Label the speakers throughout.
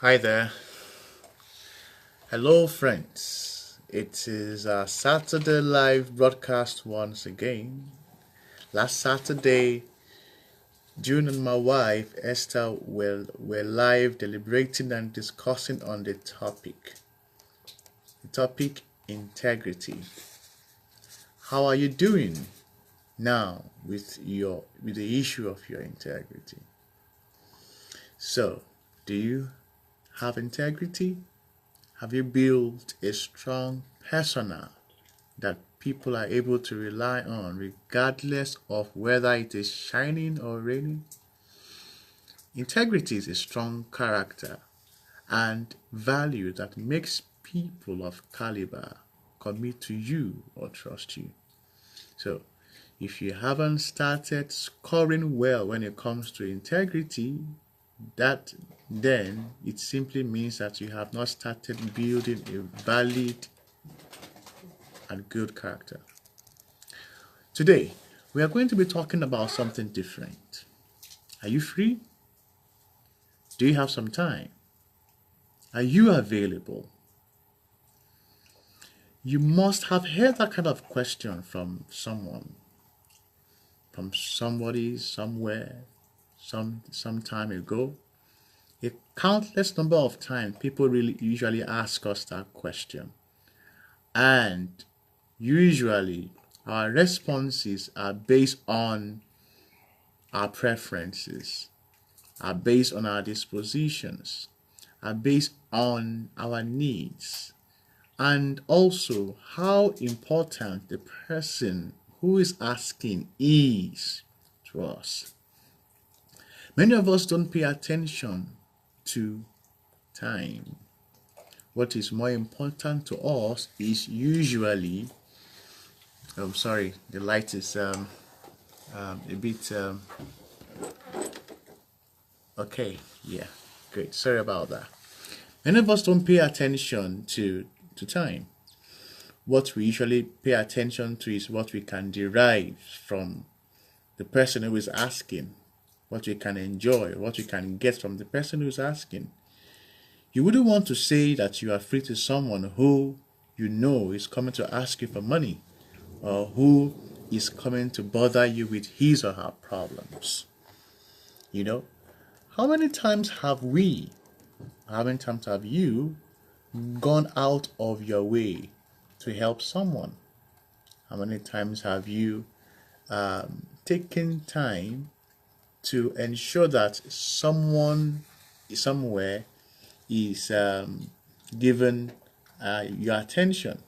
Speaker 1: Hi there. Hello, friends. It is our Saturday live broadcast once again. Last Saturday, June and my wife Esther were live deliberating and discussing on the topic. The topic integrity. How are you doing now with the issue of your integrity? So, do you have integrity? Have you built a strong persona that people are able to rely on regardless of whether it is shining or raining? Integrity is a strong character and value that makes people of caliber commit to you or trust you. So, if you haven't started scoring well when it comes to integrity, that then it simply means that you have not started building a valid and good character. Today, we are going to be talking about something different. Are you free? Do you have some time? Are you available? You must have heard that kind of question from someone, from somebody, somewhere, some time ago. A countless number of times people really usually ask us that question. And usually our responses are based on our preferences, are based on our dispositions, are based on our needs, and also how important the person who is asking is to us. Many of us don't pay attention to time. What is more important to us is usually, I'm sorry, the light is a bit, okay, yeah, great, sorry about that. Many of us don't pay attention to time. What we usually pay attention to is what we can derive from the person who is asking, what we can enjoy, what we can get from the person who is asking. You wouldn't want to say that you are free to someone who you know is coming to ask you for money or who is coming to bother you with his or her problems. You know, how many times have we, how many times have you gone out of your way to help someone? How many times have you taken time to ensure that someone somewhere is given your attention?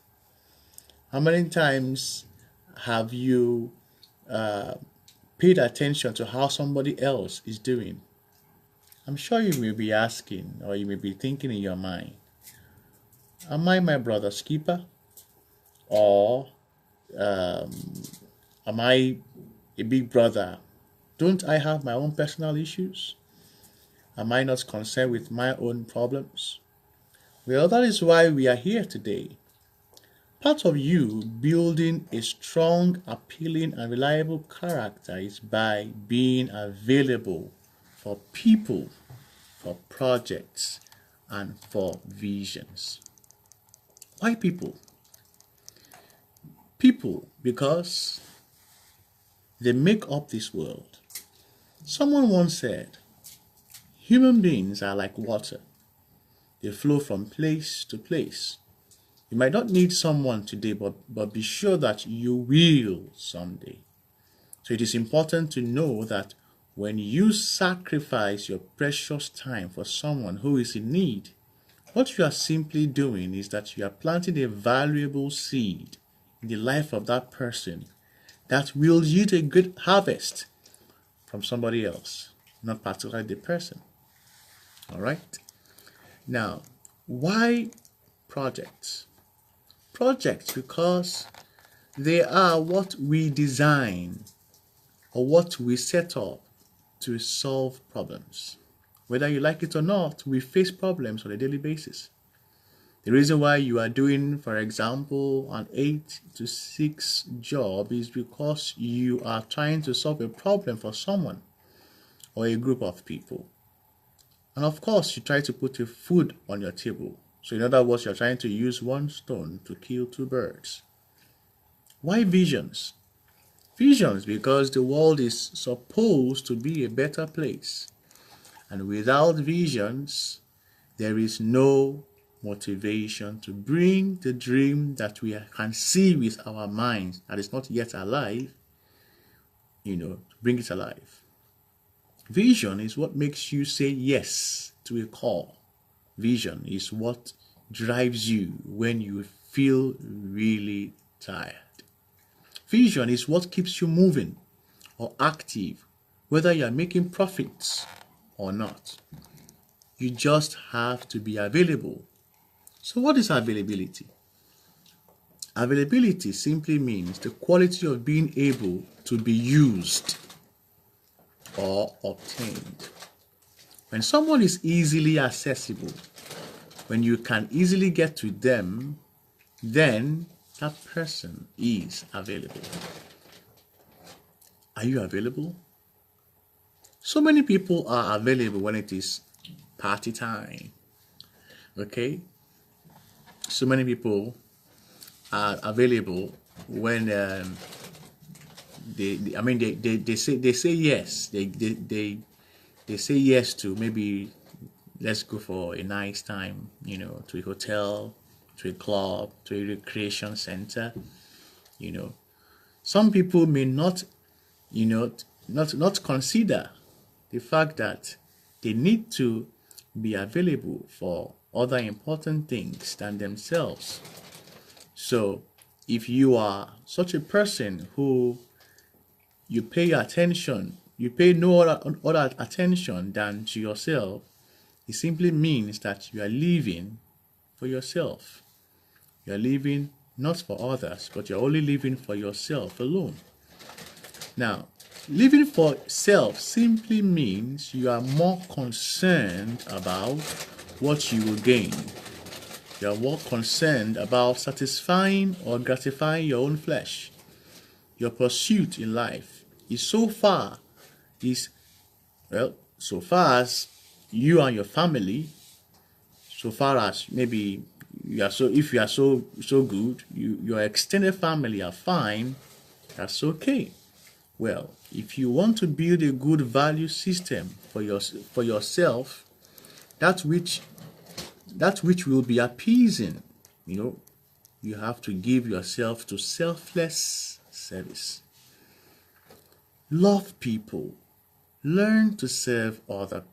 Speaker 1: How many times have you paid attention to how somebody else is doing? I'm sure you may be asking or you may be thinking in your mind, am I my brother's keeper? Or um, am I a big brother? Don't I have my own personal issues? Am I not concerned with my own problems? Well, that is why we are here today. Part of you building a strong, appealing, and reliable character is by being available for people, for projects, and for visions. Why people? People, because they make up this world. Someone once said, human beings are like water. They flow from place to place. You might not need someone today, but be sure that you will someday. So it is important to know that when you sacrifice your precious time for someone who is in need, what you are simply doing is that you are planting a valuable seed in the life of that person that will yield a good harvest from somebody else, not particularly the person. All right? Now, why projects? Projects because they are what we design or what we set up to solve problems. Whether you like it or not, we face problems on a daily basis. The reason why you are doing, for example, an 8 to 6 job is because you are trying to solve a problem for someone or a group of people. And of course, you try to put a food on your table. So in other words, you're trying to use one stone to kill two birds. Why visions? Visions because the world is supposed to be a better place. And without visions, there is no motivation to bring the dream that we can see with our minds that is not yet alive, to bring it alive. Vision is what makes you say yes to a call. Vision is what drives you when you feel really tired. Vision is what keeps you moving or active, whether you are making profits or not. You just have to be available. So what is availability? Availability simply means the quality of being able to be used or obtained. When someone is easily accessible, when you can easily get to them, then that person is available. Are you available? So many people are available when it is party time. Okay? So many people are available when they say yes. They say yes to maybe let's go for a nice time, to a hotel, to a club, to a recreation center. Some people may not consider the fact that they need to be available for other important things than themselves. So if you are such a person who you pay no other attention than to yourself, it simply means that you are living for yourself. You are living not for others, but you're only living for yourself alone. Now, living for self simply means you are more concerned about what you will gain. You are more concerned about satisfying or gratifying your own flesh. Your pursuit in life is so far as you and your family, so far as maybe if you are so good, your extended family are fine, that's okay. Well, if you want to build a good value system for yourself, that which will be appeasing, you have to give yourself to selfless service. Love people. Learn to serve other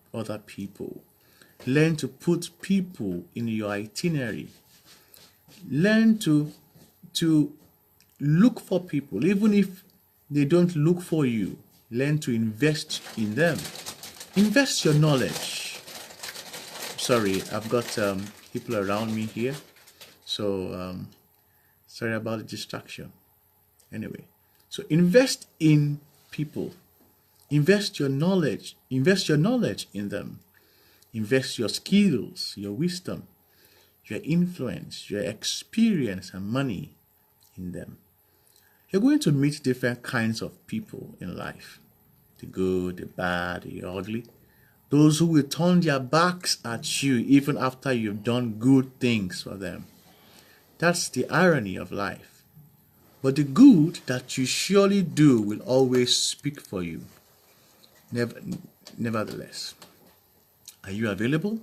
Speaker 1: people. Learn to put people in your itinerary. Learn to look for people, even if they don't look for you. Learn to invest in them. Invest your knowledge. Sorry, I've got people around me here, so sorry about the distraction. Anyway, so invest in people. Invest your knowledge in them. Invest your skills, your wisdom, your influence, your experience and money in them. You're going to meet different kinds of people in life. The good, the bad, the ugly. Those who will turn their backs at you even after you've done good things for them. That's the irony of life. But the good that you surely do will always speak for you. Nevertheless, are you available?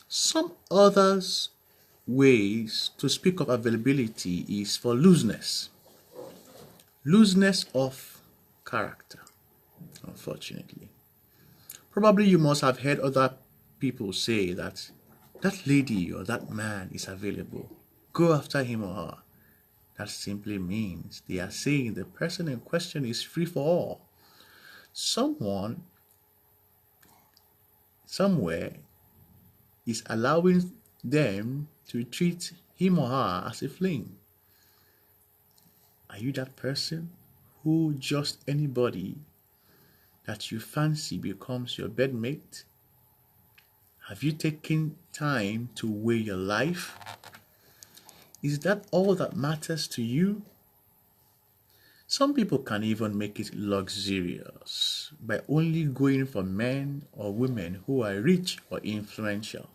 Speaker 1: Some others ways to speak of availability is for looseness. Looseness of character, unfortunately. Probably you must have heard other people say that lady or that man is available. Go after him or her. That simply means they are saying the person in question is free for all. Someone somewhere is allowing them to treat him or her as a fling. Are you that person who just anybody that you fancy becomes your bedmate? Have you taken time to weigh your life? Is that all that matters to you? Some people can even make it luxurious by only going for men or women who are rich or influential.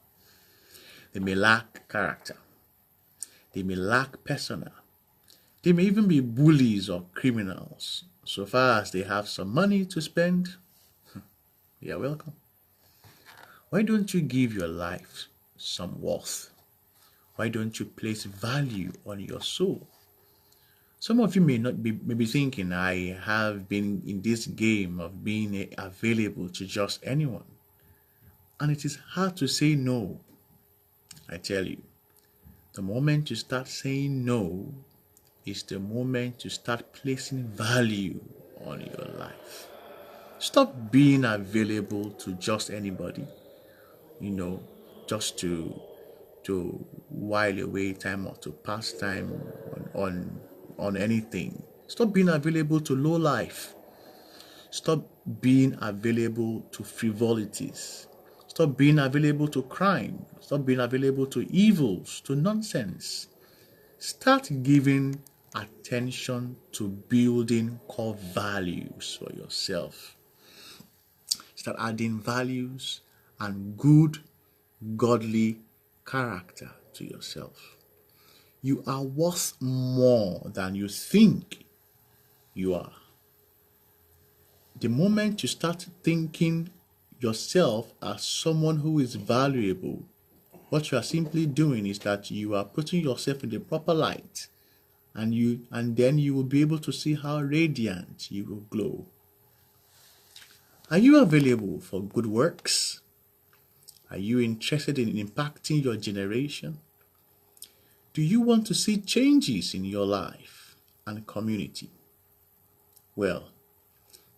Speaker 1: They may lack character. They may lack persona. They may even be bullies or criminals. So far as they have some money to spend, you're welcome. Why don't you give your life some worth? Why don't you place value on your soul? Some of you may be thinking, I have been in this game of being available to just anyone. And it is hard to say no. I tell you, the moment you start saying no is the moment you start placing value on your life. Stop being available to just anybody, just to while away time or to pass time on anything. Stop being available to low life. Stop being available to frivolities. Stop being available to crime. Stop being available to evils, to nonsense. Start giving attention to building core values for yourself. Start adding values and good, godly character to yourself. You are worth more than you think you are. The moment you start thinking yourself as someone who is valuable, what you are simply doing is that you are putting yourself in the proper light, and then you will be able to see how radiant you will glow. Are you available for good works? Are you interested in impacting your generation? Do you want to see changes in your life and community? Well,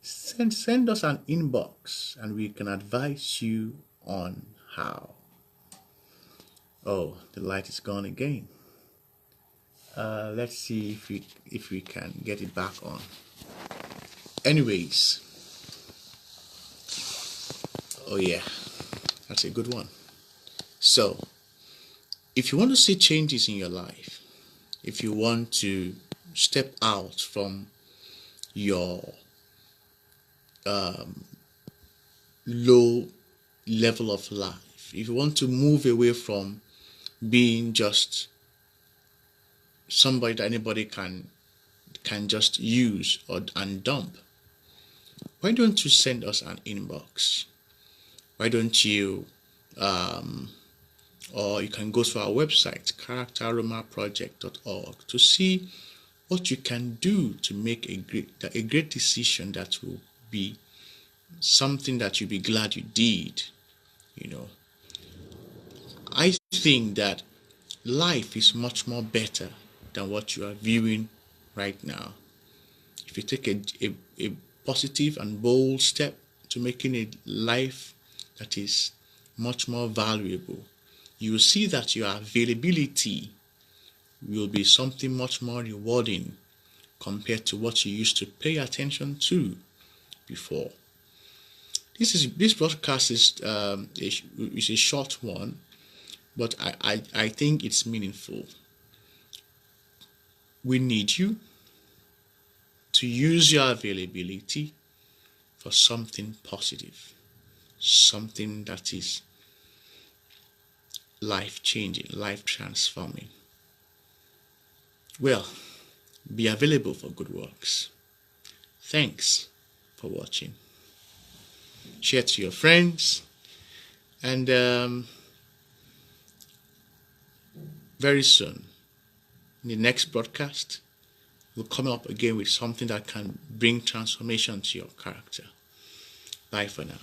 Speaker 1: send us an inbox and we can advise you on how. Oh, the light is gone again. Let's see if we can get it back on. Anyways, oh yeah, that's a good one. So, if you want to see changes in your life, if you want to step out from your low level of life, if you want to move away from being just somebody that anybody can just use and dump, why don't you send us an inbox? Why don't you or you can go to our website characteraromaproject.org to see what you can do to make a great decision that will be something that you'll be glad you did. I think that life is much more better than what you are viewing right now. If you take a positive and bold step to making a life that is much more valuable, you will see that your availability will be something much more rewarding compared to what you used to pay attention to before. This broadcast is a short one, but I think it's meaningful. We need you to use your availability for something positive, something that is life-changing, life-transforming. Well, be available for good works. Thanks for watching. Share to your friends, and very soon, in the next broadcast, we'll come up again with something that can bring transformation to your character. Bye for now.